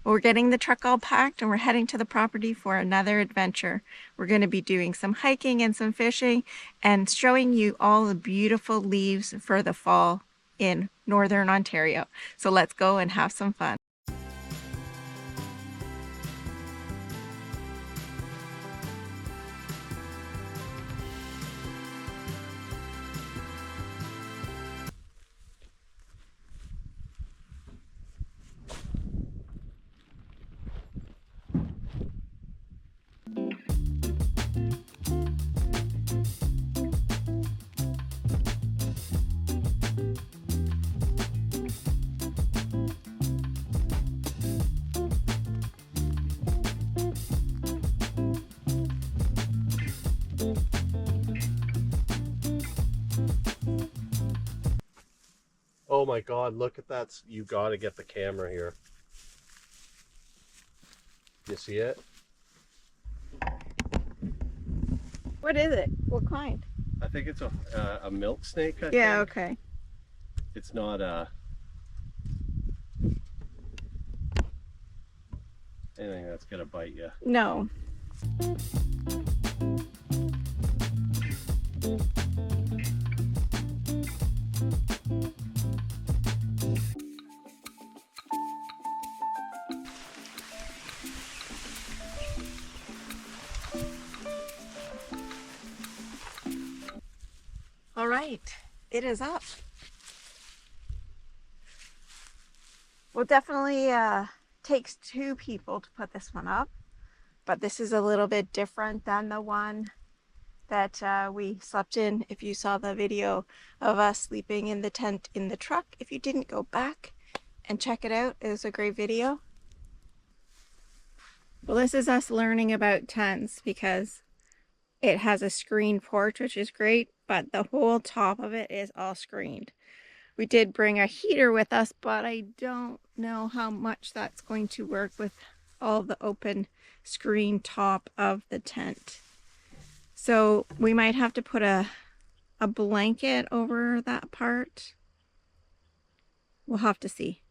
We're getting the truck all packed and we're heading to the property for another adventure. We're going to be doing some hiking and some fishing and showing you all the beautiful leaves for the fall in Northern Ontario. So let's go and have some fun. Oh my God, look at that. You gotta get the camera here. You see it? What is it? What kind? I think it's a milk snake, I Yeah, think. okay. It's not anything that's gonna bite you. No. All right, it is up. Well, definitely takes two people to put this one up, but this is a little bit different than the one that we slept in. If you saw the video of us sleeping in the tent in the truck, if you didn't, go back and check it out. It was a great video. Well, this is us learning about tents because it has a screened porch, which is great, but the whole top of it is all screened. We did bring a heater with us, but I don't know how much that's going to work with all the open screen top of the tent. So we might have to put a blanket over that part. We'll have to see.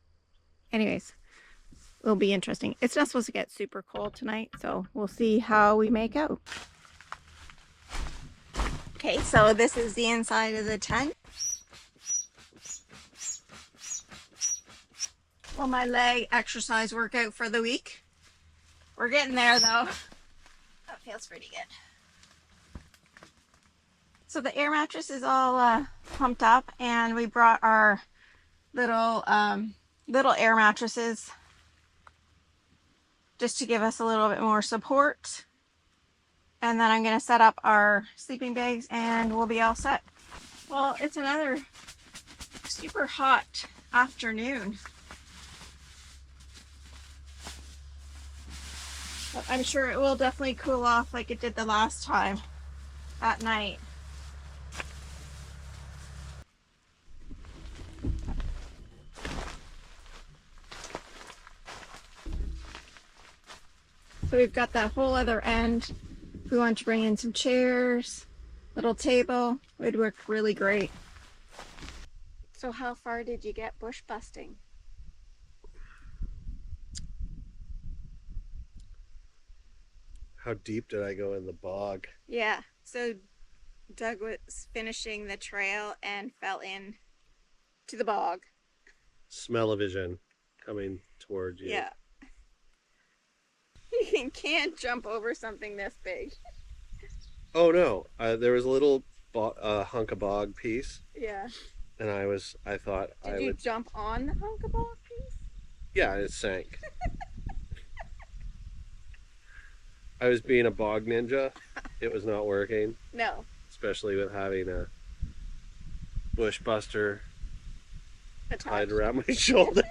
Anyways, it'll be interesting. It's not supposed to get super cold tonight, so we'll see how we make out. Okay, so this is the inside of the tent. Well, my leg exercise workout for the week. We're getting there though. That feels pretty good. So the air mattress is all pumped up, and we brought our little air mattresses just to give us a little bit more support. And then I'm going to set up our sleeping bags and we'll be all set. Well, it's another super hot afternoon. But I'm sure it will definitely cool off like it did the last time at night. So we've got that whole other end. If we want to bring in some chairs, little table, it would work really great. So how far did you get bush busting? How deep did I go in the bog? Yeah, so Doug was finishing the trail and fell in to the bog. Smell-o-vision coming towards you. Yeah. You can't jump over something this big. Oh no, there was a little hunk of bog piece. Yeah. And I thought Did you jump on the hunk of bog piece? Yeah, it sank. I was being a bog ninja. It was not working. No. Especially with having a bush buster tied around my shoulder.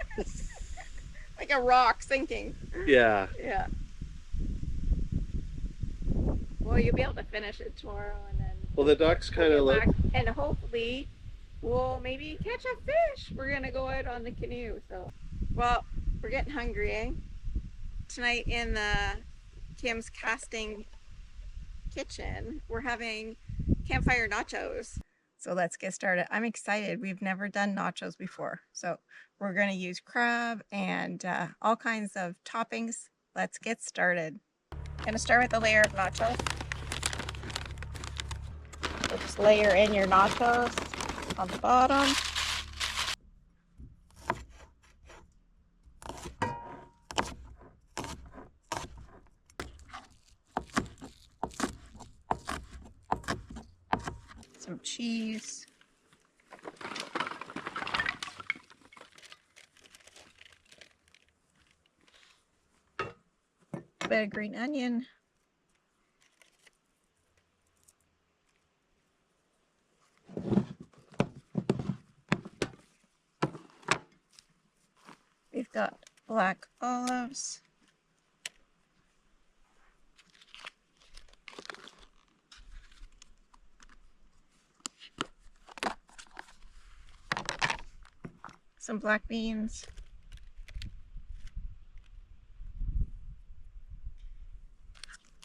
Like a rock sinking. Yeah. Yeah. Well, you'll be able to finish it tomorrow, and then. Well, the ducks kind of look. And hopefully, we'll maybe catch a fish. We're gonna go out on the canoe. So, well, we're getting hungry, eh? Tonight in the Kim's Casting kitchen, we're having campfire nachos. So let's get started. I'm excited. We've never done nachos before. So we're going to use crab and all kinds of toppings. Let's get started. I'm going to start with a layer of nachos. So just layer in your nachos on the bottom. Some cheese. A bit of green onion. We've got black olives. Some black beans.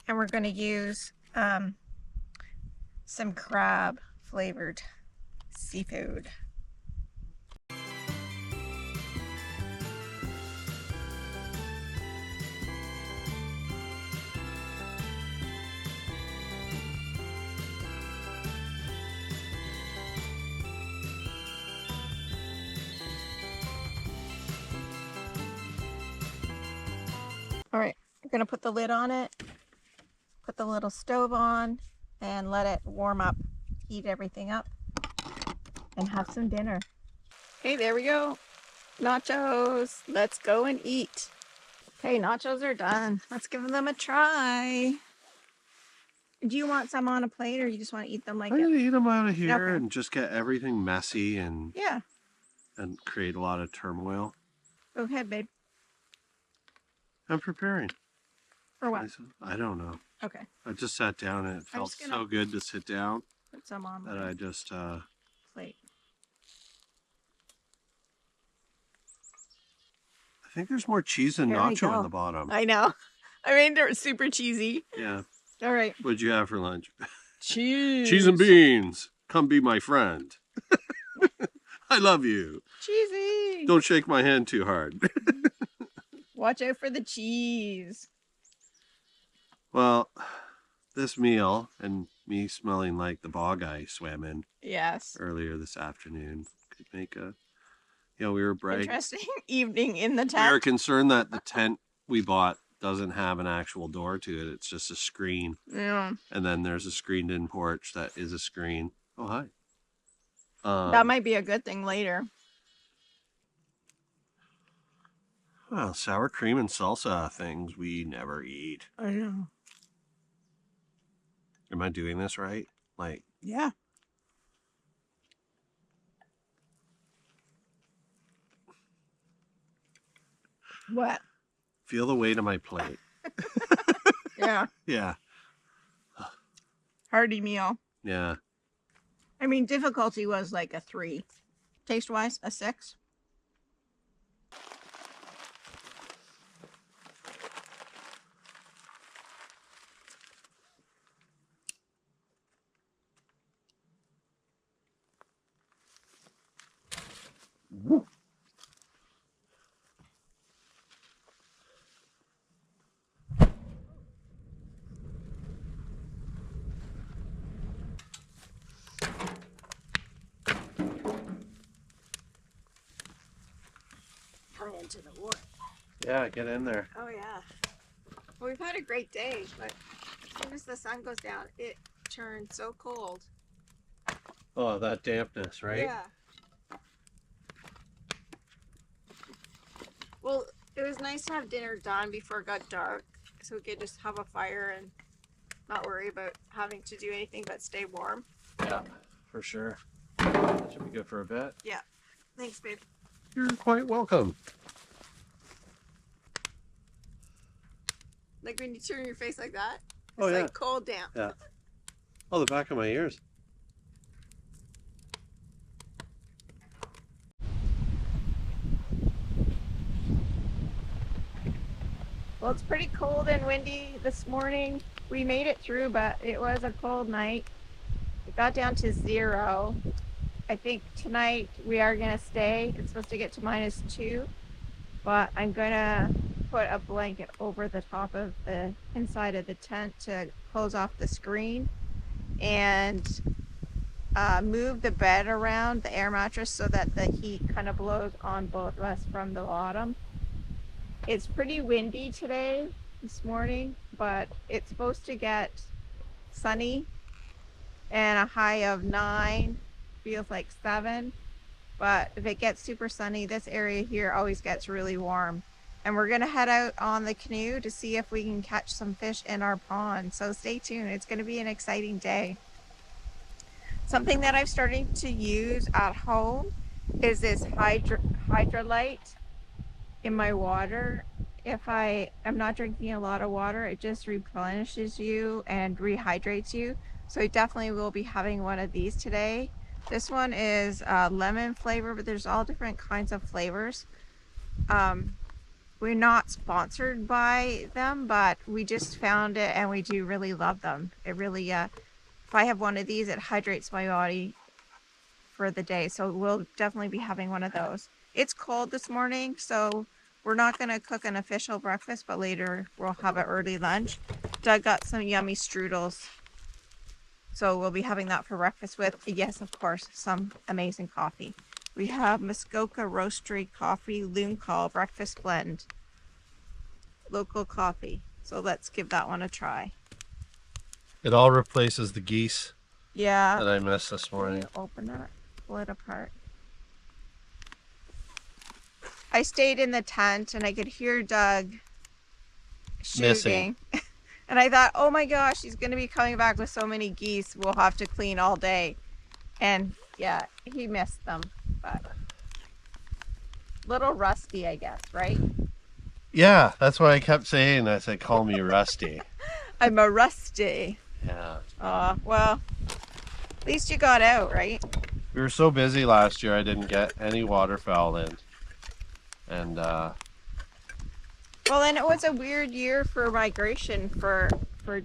And we're going to use some crab flavored seafood. All right, we're going to put the lid on it, put the little stove on, and let it warm up, heat everything up, and have some dinner. Okay, there we go. Nachos. Let's go and eat. Okay, nachos are done. Let's give them a try. Do you want some on a plate, or you just want to eat them like I'm it? gonna eat them out of here Okay. and just get everything messy and Yeah. and create a lot of turmoil. Go ahead, babe. I'm preparing. For what? I don't know. Okay. I just sat down and it felt so good to sit down Put some on that I just plate. I think there's more cheese than nacho in the bottom. I know. I mean, they're super cheesy. Yeah. All right. What'd you have for lunch? Cheese. Cheese and beans. Come be my friend. I love you. Cheesy. Don't shake my hand too hard. Watch out for the cheese. Well, this meal and me smelling like the bog I swam in earlier this afternoon could make a, we were bragging. Interesting evening in the tent. We were concerned that the tent we bought doesn't have an actual door to it. It's just a screen. Yeah. And then there's a screened-in porch that is a screen. Oh, hi. That might be a good thing later. Well, sour cream and salsa things we never eat. I know. Am I doing this right? Like, yeah. What? Feel the weight of my plate. Yeah. Yeah. Hearty meal. Yeah. I mean, difficulty was like a 3. Taste-wise, a 6. Woo. Come into the water. Yeah, get in there. Oh, yeah. Well, we've had a great day, but as soon as the sun goes down, it turns so cold. Oh, that dampness, right? Yeah. Well, it was nice to have dinner done before it got dark, so we could just have a fire and not worry about having to do anything but stay warm. Yeah, for sure. That should be good for a bit. Yeah. Thanks, babe. You're quite welcome. Like when you turn your face like that, it's Oh, yeah. like cold damp. Yeah. Oh, the back of my ears. Well, it's pretty cold and windy this morning. We made it through, but it was a cold night. It got down to 0. I think tonight we are going to stay. It's supposed to get to -2, but I'm going to put a blanket over the top of the inside of the tent to close off the screen, and move the bed around, the air mattress, so that the heat kind of blows on both of us from the bottom. It's pretty windy today, this morning, but it's supposed to get sunny and a high of 9, feels like 7. But if it gets super sunny, this area here always gets really warm. And we're gonna head out on the canoe to see if we can catch some fish in our pond. So stay tuned, it's gonna be an exciting day. Something that I'm starting to use at home is this Hydrolite in my water. If I am not drinking a lot of water, it just replenishes you and rehydrates you. So I definitely will be having one of these today. This one is lemon flavor, but there's all different kinds of flavors. We're not sponsored by them, but we just found it and we do really love them. It really, if I have one of these, it hydrates my body for the day. So we'll definitely be having one of those. It's cold this morning, so we're not going to cook an official breakfast, but later we'll have an early lunch. Doug got some yummy strudels, so we'll be having that for breakfast with, yes, of course, some amazing coffee. We have Muskoka Roastery Coffee Loon Call Breakfast Blend. Local coffee. So let's give that one a try. It all replaces the geese. Yeah. That I missed this morning. Open that, pull it apart. I stayed in the tent and I could hear Doug shooting. And I thought, oh my gosh, he's going to be coming back with so many geese. We'll have to clean all day. And yeah, he missed them. But little rusty, I guess, right? Yeah, that's what I kept saying. I said, call me Rusty. I'm a Rusty. Yeah. Well, at least you got out, right? We were so busy last year, I didn't get any waterfowl in. And, well, and it was a weird year for migration for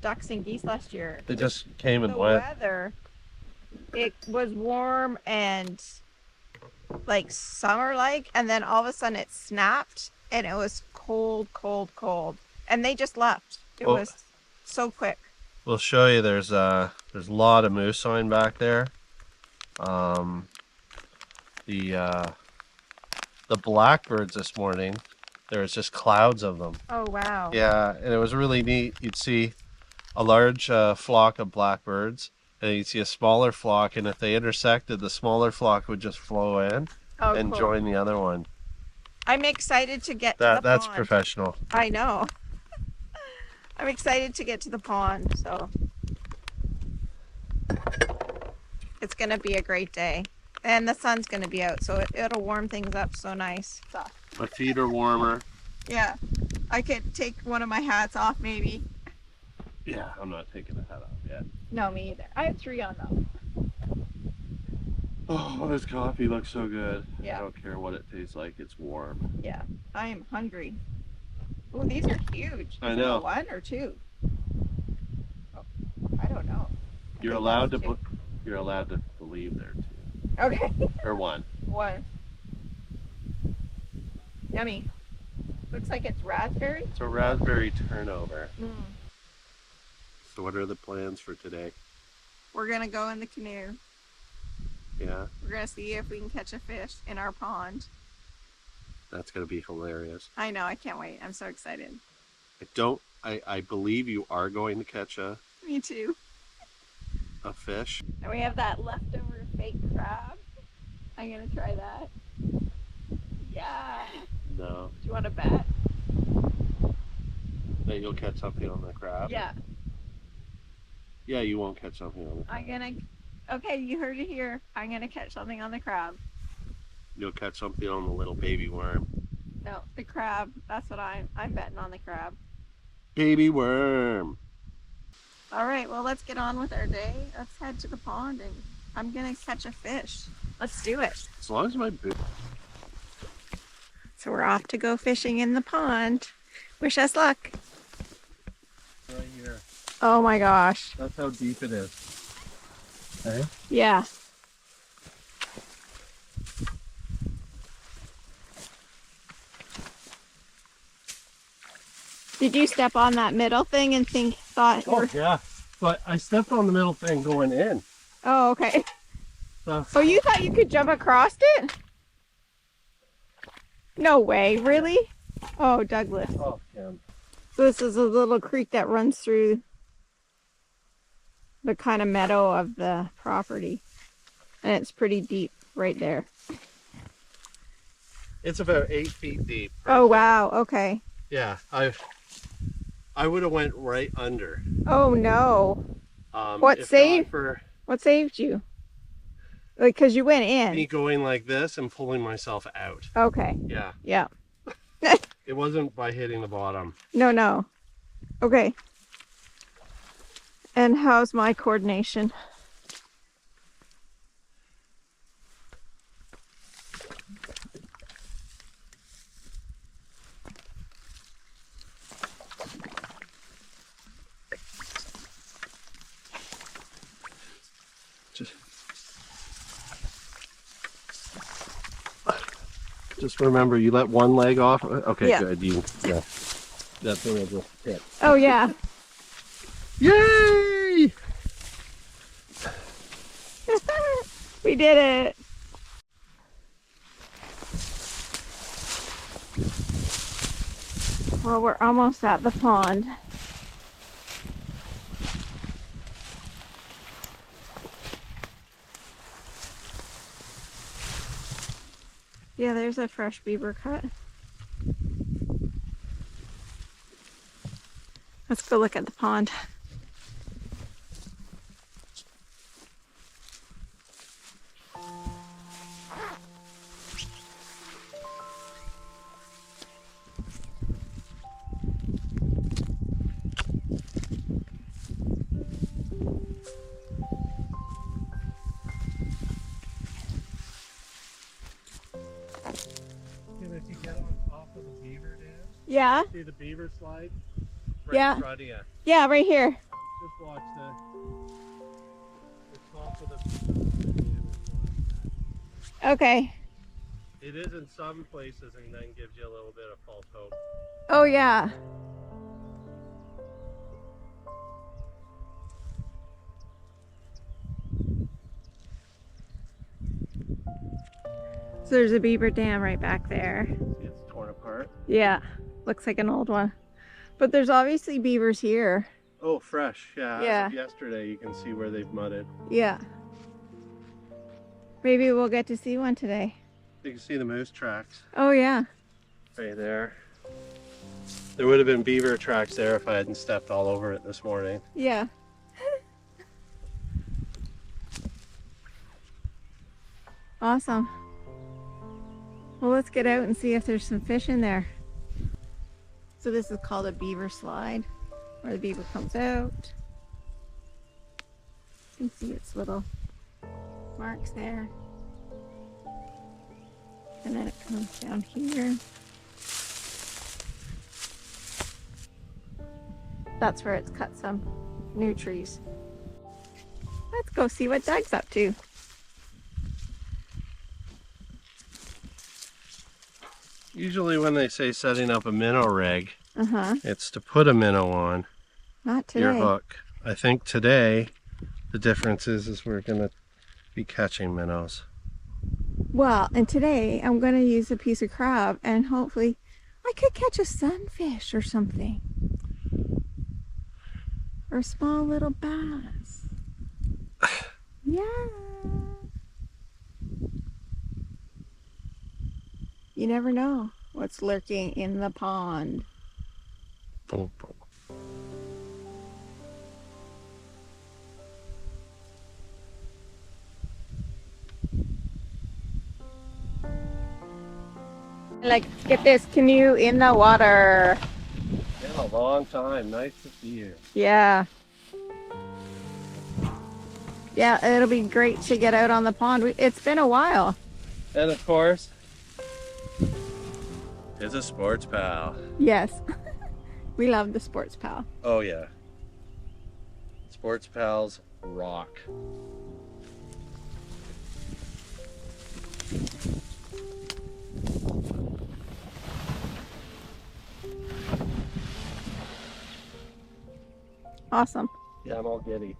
ducks and geese last year. They just came and the went. Weather, it was warm and like summer-like, and then all of a sudden it snapped and it was cold, and they just left. It was so quick. We'll show you. There's a lot of moose sign back there. The blackbirds this morning, there was just clouds of them. Oh wow. Yeah, and it was really neat. You'd see a large flock of blackbirds, and you'd see a smaller flock, and if they intersected, the smaller flock would just flow in and cool. Join the other one. I'm excited to get to the That's pond. Professional. I know. I'm excited to get to the pond, so it's gonna be a great day. And the sun's gonna be out, so it'll warm things up so nice. My feet are warmer. Yeah, I could take one of my hats off maybe. Yeah, I'm not taking the hat off yet. No, me either. I have 3 on though. Oh, this coffee looks so good. Yeah. I don't care what it tastes like, it's warm. Yeah, I am hungry. Oh, these are huge. I know. 1 or 2? Oh, I don't know. You're allowed to believe there 2. Okay. Or 1. 1. Yummy. Looks like it's raspberry. It's a raspberry turnover. Mm. So what are the plans for today? We're gonna go in the canoe. Yeah. We're gonna see if we can catch a fish in our pond. That's gonna be hilarious. I know, I can't wait. I'm so excited. I believe you are going to catch a... Me too. A fish. And we have that leftover fake crab. I'm gonna try that. Yeah. No. Do you want to bet? That you'll catch something on the crab? Yeah. Yeah, you won't catch something on the crab. Okay, you heard it here. I'm gonna catch something on the crab. You'll catch something on the little baby worm. No, the crab. That's what I'm betting on the crab. Baby worm. All right, well, let's get on with our day. Let's head to the pond and I'm gonna catch a fish. Let's do it. As long as my boot. So we're off to go fishing in the pond. Wish us luck. Right here. Oh my gosh. That's how deep it is. Hey? Yeah. Did you step on that middle thing and thought you Oh were... yeah, but I stepped on the middle thing going in. Oh, okay. So, Oh, you thought you could jump across it? No way, really? Oh, Douglas. oh, Kim. So this is a little creek that runs through the kind of meadow of the property. And it's pretty deep right there. It's about 8 feet deep. Right Oh, there. wow. Okay. Yeah, I would have went right under. Oh, no. What If saved? not for What saved you? Like, because you went in. me going like this and pulling myself out. Okay. Yeah. Yeah. It wasn't by hitting the bottom. No, no. Okay. And how's my coordination? Just remember, you let one leg off. Okay, yeah. good. Yeah. That thing will just hit. Oh, yeah. Yay! We did it. Well, we're almost at the pond. Yeah, there's a fresh beaver cut. Let's go look at the pond. If you get on top of the beaver dam, Yeah? see the beaver slide right Yeah. in front of you. Yeah, right here. Just watch the top of the beaver dam. Okay. It is in some places and then gives you a little bit of false hope. Oh, yeah. So there's a beaver dam right back there. See, it's torn apart. Yeah, looks like an old one. But there's obviously beavers here. Oh, fresh. Yeah. Yeah. As of yesterday, you can see where they've mudded. Yeah. Maybe we'll get to see one today. You can see the moose tracks Oh, yeah. right there. There would have been beaver tracks there if I hadn't stepped all over it this morning. Yeah. Awesome. Well, let's get out and see if there's some fish in there. So this is called a beaver slide, where the beaver comes out. You can see its little marks there. And then it comes down here. That's where it's cut some new trees. Let's go see what Doug's up to. Usually when they say setting up a minnow rig, Uh-huh. it's to put a minnow on Not today. your hook. I think today the difference is we're going to be catching minnows. Well, and today I'm going to use a piece of crab and hopefully I could catch a sunfish or something. Or a small little bass. Yeah. You never know what's lurking in the pond. Boom, boom. Like, get this canoe in the water. Been a long time. Nice to see you. Yeah. Yeah, it'll be great to get out on the pond. It's been a while. And of course, it's a sports pal. Yes. We love the sports pal. Oh yeah. Sports pals rock. Awesome. Yeah, I'm all giddy.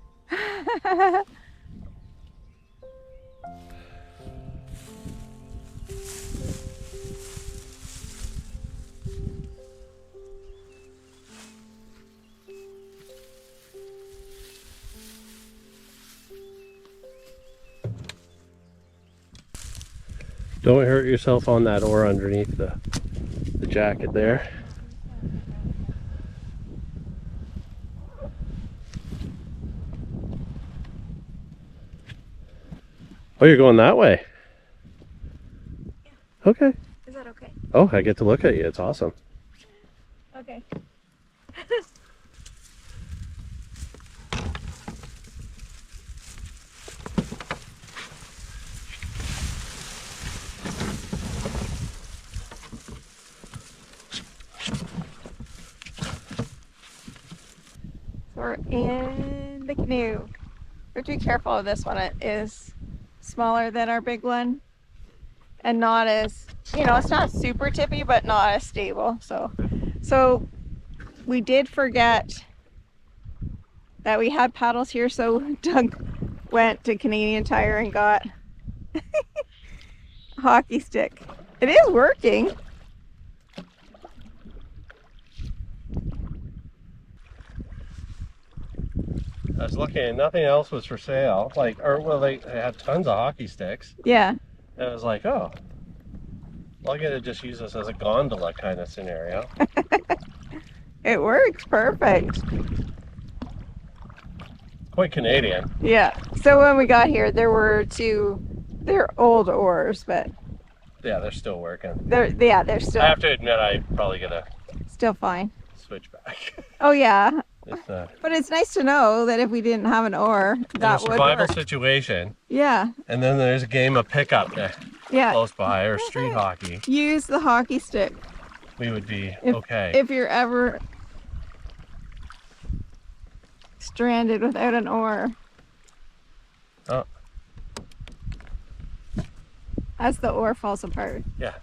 Don't hurt yourself on that oar underneath the jacket there. Oh, you're going that way? Okay. Is that okay? Oh, I get to look at you. It's awesome. Okay. We're in the canoe. We have to be careful of this one. It is smaller than our big one and not as, it's not super tippy, but not as stable. So we did forget that we had paddles here, so Doug went to Canadian Tire and got a hockey stick. It is working. I was looking and nothing else was for sale. They had tons of hockey sticks. Yeah. And I was like, oh, I'll get to just use this as a gondola kind of scenario. It works perfect. Quite Canadian. Yeah. So when we got here, there were they're old oars, but Yeah, they're still working. they're still. I have to admit, I'm probably gonna still fine. switch back. Oh yeah. But it's nice to know that if we didn't have an oar, that would survival work. situation. Yeah. And then there's a game of pickup Yeah. close by, or street hockey. Use the hockey stick. We would be okay. If you're ever stranded without an oar. Oh. As the oar falls apart. Yeah.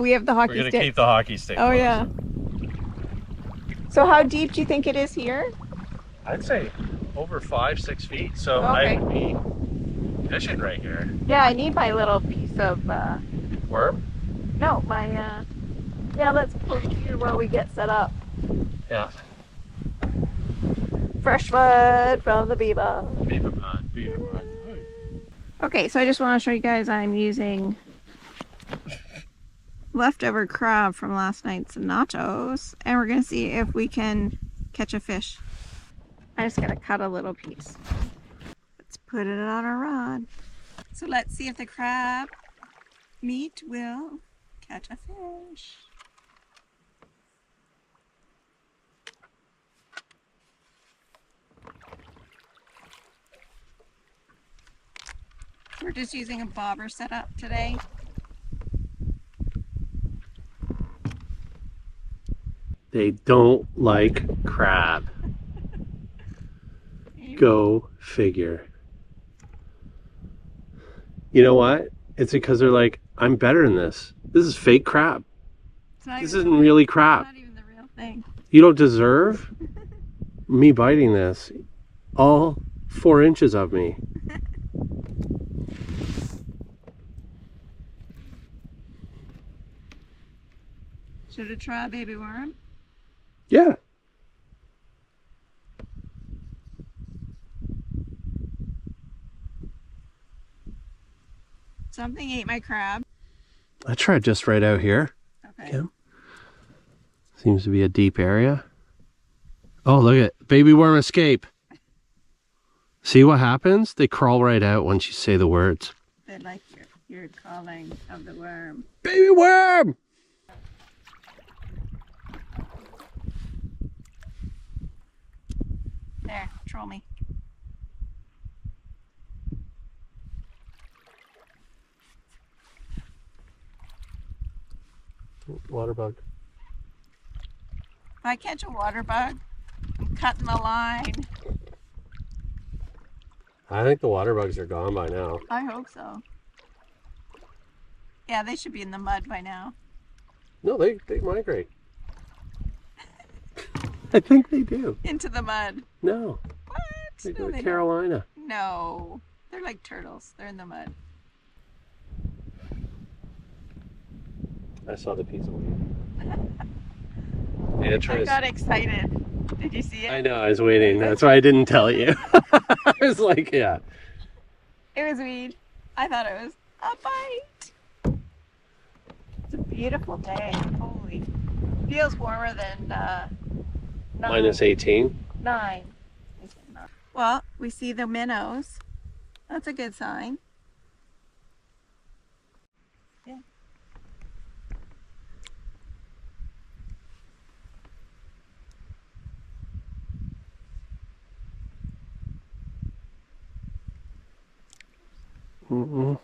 We have the hockey We're gonna stick. keep the hockey stick. Oh close. yeah. So how deep do you think it is here? I'd say over 5-6 feet. So Okay. I'd be fishing right here. Yeah, I need my little piece of Worm? no, my yeah, let's put it here while we get set up. Yeah. Fresh mud from the beaver. Beaver pond. Beaver pond. Okay, so I just want to show you guys I'm using leftover crab from last night's nachos, and we're gonna see if we can catch a fish. I just gotta cut a little piece. Let's put it on our rod. So let's see if the crab meat will catch a fish. We're just using a bobber setup today. They don't like crab. Go figure. You know what? It's because they're like, I'm better than this. This is fake crab. This isn't really crab. Not even the real thing. You don't deserve me biting this. All 4 inches of me. Should I try a baby worm? Yeah. Something ate my crab. I tried just right out here. Okay. Kim. Seems to be a deep area. Oh, look at baby worm escape. See what happens? They crawl right out once you say the words. They like your calling of the worm. Baby worm! There, troll me. Water bug. If I catch a water bug, I'm cutting the line. I think the water bugs are gone by now. I hope so. Yeah, they should be in the mud by now. No, they migrate. I think they do. Into the mud. No, What? they No, go to they Carolina. don't. No. They're like turtles. They're in the mud. I saw the piece of weed. Yeah, I got excited. Did you see it? I know, I was waiting. That's why I didn't tell you. I was like, yeah. It was weed. I thought it was a bite. It's a beautiful day. Holy. Feels warmer than Minus 18. 9. Well, we see the minnows. That's a good sign. Yeah. Mm-mm.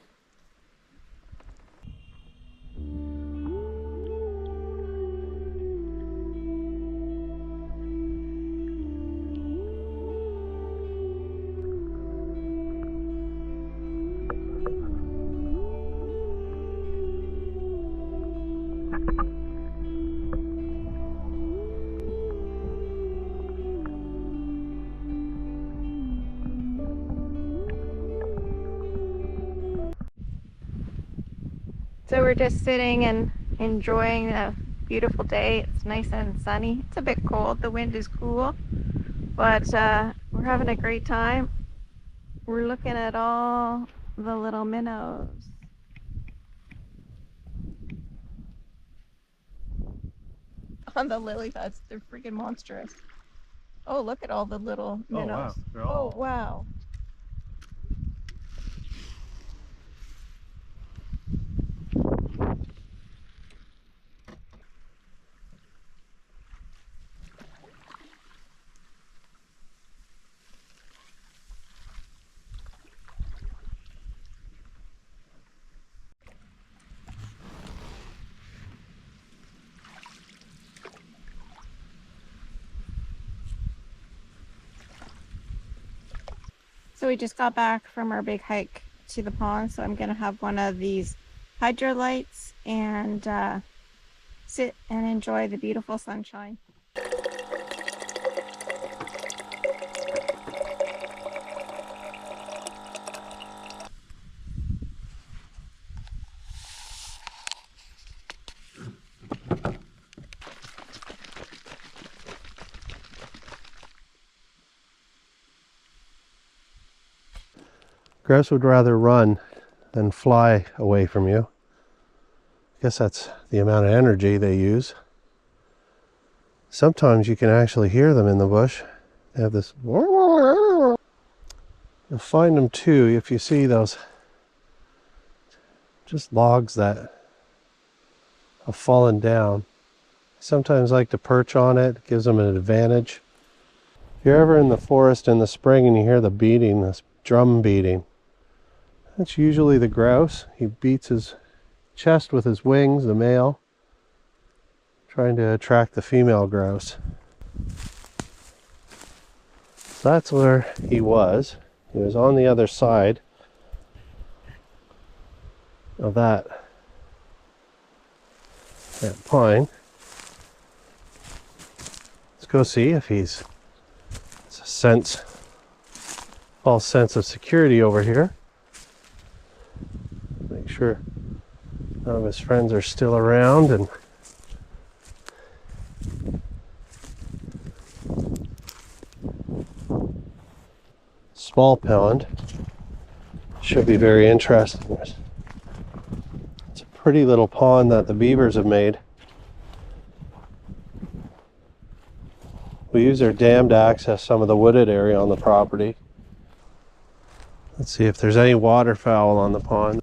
So we're just sitting and enjoying a beautiful day. It's nice and sunny. It's a bit cold. The wind is cool, but we're having a great time. We're looking at all the little minnows. On the lily pads, they're freaking monstrous. Oh, look at all the little minnows. Oh, wow. So we just got back from our big hike to the pond, so I'm gonna have one of these hydro lights and sit and enjoy the beautiful sunshine. Grouse would rather run than fly away from you. I guess that's the amount of energy they use. Sometimes you can actually hear them in the bush. They have this. You'll find them too if you see those just logs that have fallen down. Sometimes like to perch on it. It gives them an advantage. If you're ever in the forest in the spring and you hear the beating, this drum beating, that's usually the grouse. He beats his chest with his wings, the male, trying to attract the female grouse. So that's where he was. He was on the other side of that pine. Let's go see if it's a false sense of security over here. Make sure none of his friends are still around. And small pond should be very interesting. It's a pretty little pond that the beavers have made. We use their dam to access some of the wooded area on the property. Let's see if there's any waterfowl on the pond.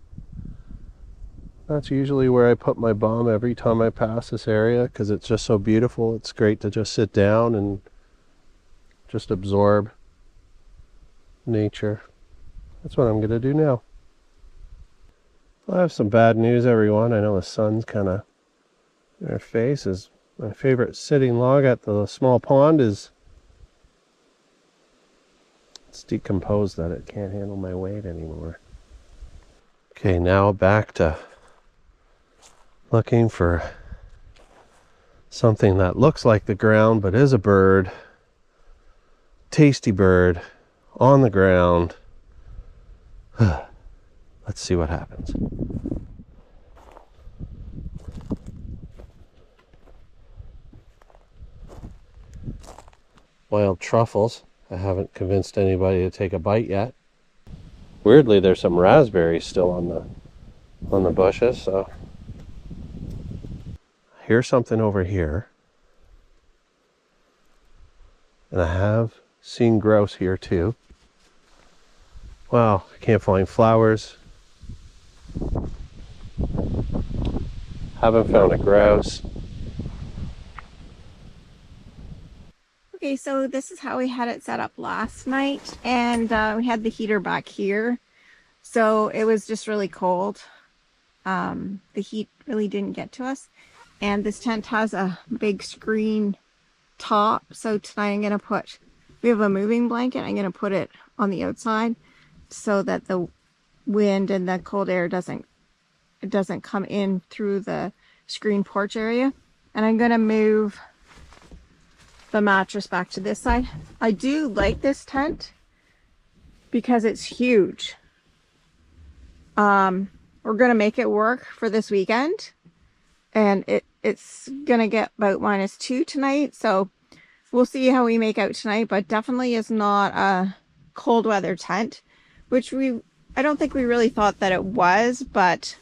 That's usually where I put my bum every time I pass this area because it's just so beautiful. It's great to just sit down and just absorb nature. That's what I'm going to do now. I have some bad news, everyone. I know the sun's kind of in our faces. My favorite sitting log at the small pond it's decomposed that it can't handle my weight anymore. Okay, now back to Looking for something that looks like the ground but is a bird. Tasty bird on the ground. Let's see what happens. Wild truffles. I haven't convinced anybody to take a bite yet. Weirdly, there's some raspberries still on the bushes, so here's something over here. And I have seen grouse here too. Wow, I can't find flowers. Haven't found a grouse. Okay, so this is how we had it set up last night, and we had the heater back here, so it was just really cold. The heat really didn't get to us, and this tent has a big screen top, so tonight I'm gonna put, we have a moving blanket, I'm gonna put it on the outside so that the wind and the cold air doesn't come in through the screen porch area. And I'm gonna move the mattress back to this side. I do like this tent because it's huge. We're gonna make it work for this weekend, and it's gonna get about -2 tonight, so we'll see how we make out tonight, but definitely is not a cold weather tent, which I don't think we really thought that it was, but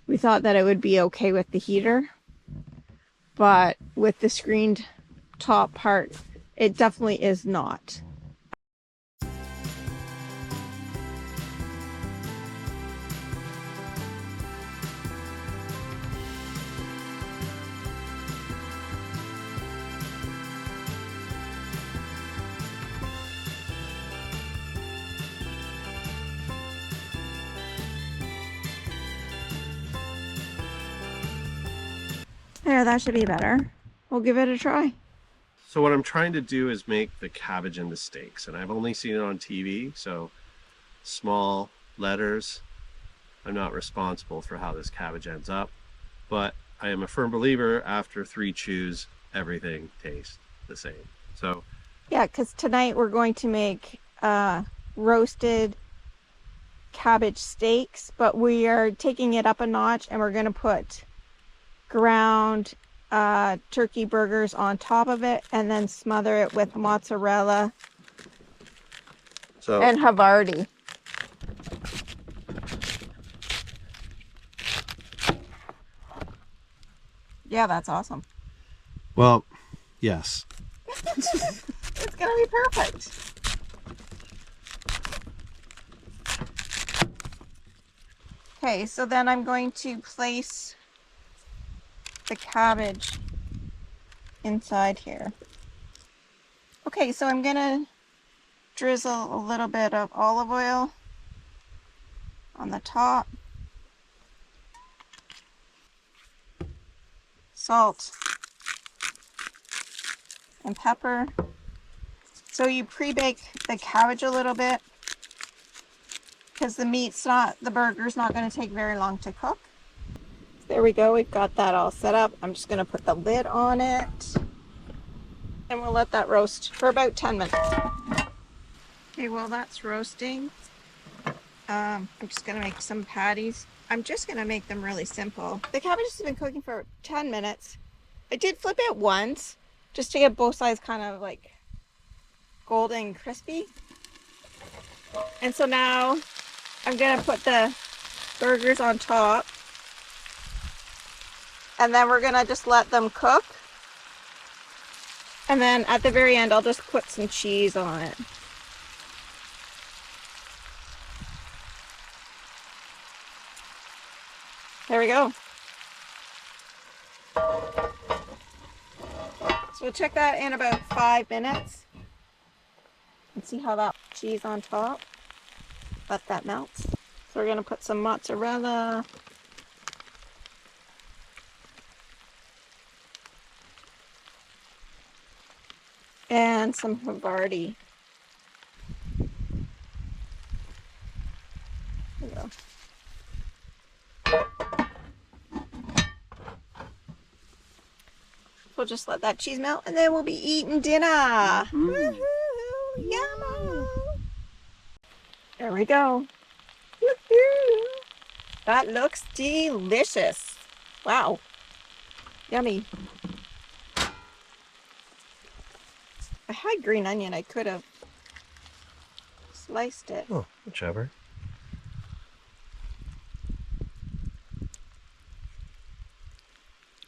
we thought that it would be okay with the heater. But with the screened top part, it definitely is not. There, that should be better. We'll give it a try. So what I'm trying to do is make the cabbage into steaks, and I've only seen it on TV, so small letters. I'm not responsible for how this cabbage ends up, but I am a firm believer after 3 chews, everything tastes the same. So yeah, because tonight we're going to make roasted cabbage steaks, but we are taking it up a notch, and we're going to put ground turkey burgers on top of it, and then smother it with mozzarella and Havarti. Yeah, that's awesome. Well, yes. It's gonna be perfect. Okay, so then I'm going to place the cabbage inside here. Okay, so I'm gonna drizzle a little bit of olive oil on the top, salt and pepper. So you pre-bake the cabbage a little bit because the burger's not going to take very long to cook. There we go, we've got that all set up. I'm just going to put the lid on it, and we'll let that roast for about 10 minutes. Okay, while that's roasting, I'm just going to make some patties. I'm just going to make them really simple. The cabbage has been cooking for 10 minutes. I did flip it once, just to get both sides kind of like golden crispy. And so now I'm going to put the burgers on top, and then we're going to just let them cook. And then at the very end, I'll just put some cheese on it. There we go. So we'll check that in about 5 minutes and see how that cheese on top, let that melt. So we're gonna put some mozzarella. And some Havarti. There we go. we'll just let that cheese melt and then we'll be eating dinner. Woohoo! Yum! There we go. Woohoo! That looks delicious. Wow. Yummy. If I had green onion, I could have sliced it. Oh, whichever.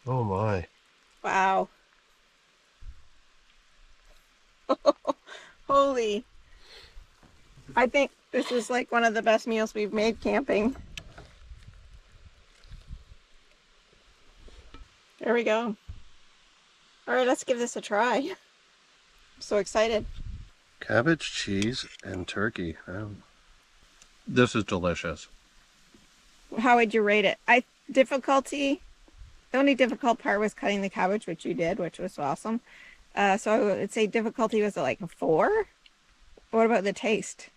Oh my. Wow. Holy. I think this is like one of the best meals we've made camping. There we go. All right, let's give this a try. I'm so excited. Cabbage, cheese, and turkey. This is delicious. How would you rate it? Difficulty. The only difficult part was cutting the cabbage, which you did, which was awesome. So I would say difficulty was like a 4. What about the taste?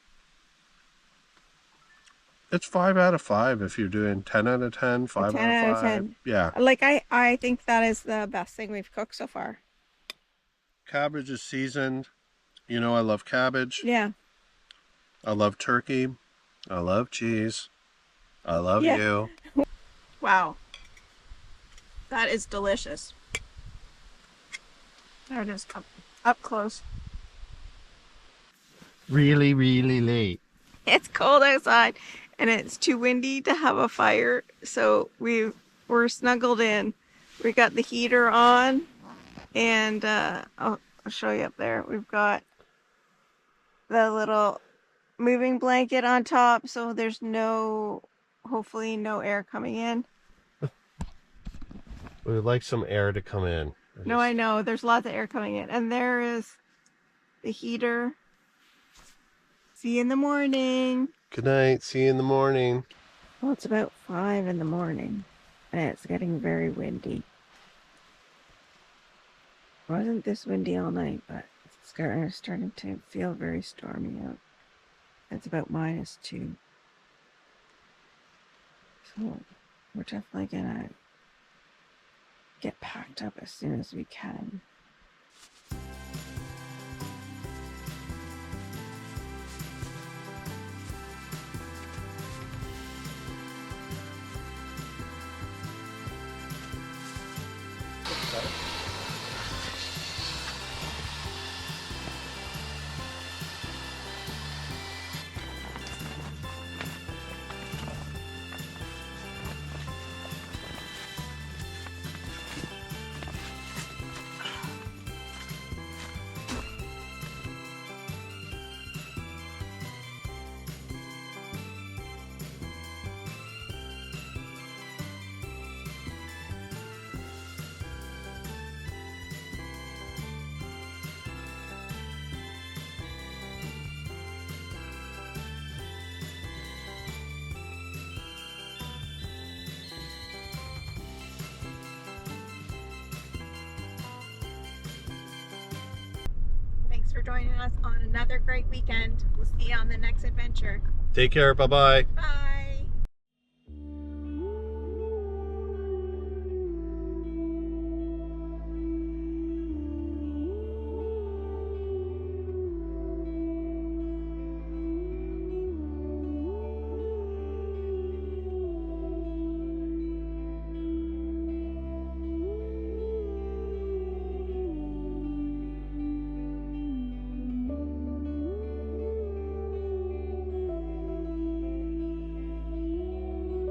It's 5 out of 5 if you're doing 10 out of 10, 5 10 out out of of 5. 10. Yeah. Like I think that is the best thing we've cooked so far. Cabbage is seasoned. You know I love cabbage. Yeah. I love turkey. I love cheese. I love you. Wow. That is delicious. There it is, up close. Really, really late. It's cold outside and it's too windy to have a fire, so we're snuggled in. We got the heater on, and I'll show you up there. We've got the little moving blanket on top, so there's hopefully no air coming in. We would like some air to come in. No, I know. There's lots of air coming in. And there is the heater. See you in the morning. Good night. See you in the morning. Well, it's about 5 in the morning. And it's getting very windy. It wasn't this windy all night, but it's starting to feel very stormy out. It's about -2. So we're definitely gonna get packed up as soon as we can. Thanks for joining us on another great weekend. We'll see you on the next adventure. Take care. Bye-bye. Bye.